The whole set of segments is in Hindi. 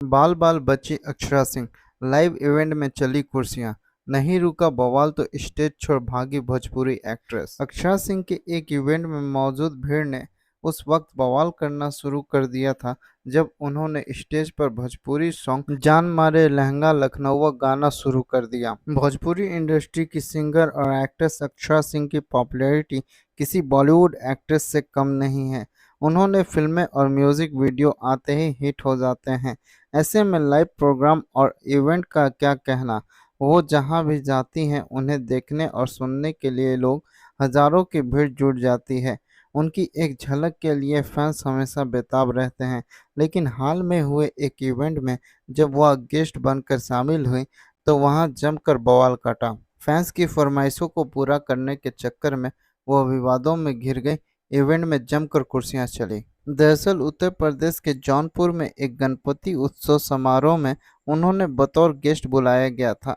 बाल बाल बची अक्षरा सिंह। लाइव इवेंट में चली कुर्सियां। नहीं रुका बवाल तो स्टेज छोड़ भागी भोजपुरी एक्ट्रेस। अक्षरा सिंह के एक इवेंट में मौजूद भीड़ ने उस वक्त बवाल करना शुरू कर दिया था जब उन्होंने स्टेज पर भोजपुरी सॉन्ग जान मारे लहंगा लखनऊ गाना शुरू कर दिया। भोजपुरी इंडस्ट्री की सिंगर और एक्ट्रेस अक्षरा सिंह की पॉपुलैरिटी किसी बॉलीवुड एक्ट्रेस से कम नहीं है। उन्होंने फिल्में और म्यूजिक वीडियो आते ही हिट हो जाते हैं। ऐसे में लाइव प्रोग्राम और इवेंट का क्या कहना। वो जहां भी जाती हैं उन्हें देखने और सुनने के लिए लोग हजारों की भीड़ जुट जाती है। उनकी एक झलक के लिए फैंस हमेशा बेताब रहते हैं। लेकिन हाल में हुए एक इवेंट में जब वह गेस्ट बनकर शामिल हुई तो वहां जमकर बवाल काटा। फैंस की फरमाइशों को पूरा करने के चक्कर में वह विवादों में घिर गई। इवेंट में जमकर कुर्सियां चली। दरअसल उत्तर प्रदेश के जौनपुर में एक गणपति उत्सव समारोह में उन्होंने बतौर गेस्ट बुलाया गया था।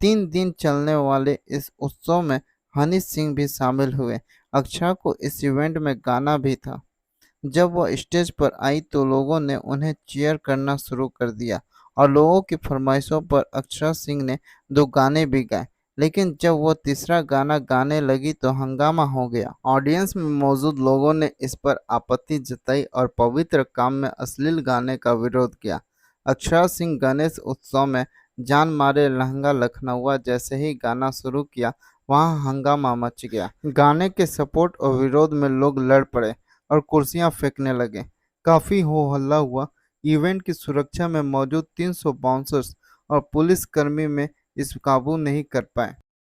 3 दिन चलने वाले इस उत्सव में हनी सिंह भी शामिल हुए। अक्षरा को इस इवेंट में गाना भी था। जब वह स्टेज पर आई तो लोगों ने उन्हें चीयर करना शुरू कर दिया और लोगों की फरमाइशों पर अक्षरा सिंह ने 2 गाने भी गाए। लेकिन जब वो तीसरा गाना गाने लगी तो हंगामा हो गया। ऑडियंस में मौजूद लोगों ने इस पर आपत्ति जताई और पवित्र काम में अश्लील गाने का विरोध किया। अक्षरा सिंह गणेश उत्सव में जान मारे लहंगा लखनऊ जैसे ही गाना शुरू किया वहां हंगामा मच गया। गाने के सपोर्ट और विरोध में लोग लड़ पड़े और कुर्सियां फेंकने लगे। काफी हो हल्ला हुआ। इवेंट की सुरक्षा में मौजूद 300 बाउंसर्स और पुलिसकर्मी में इस काबू नहीं कर पाए।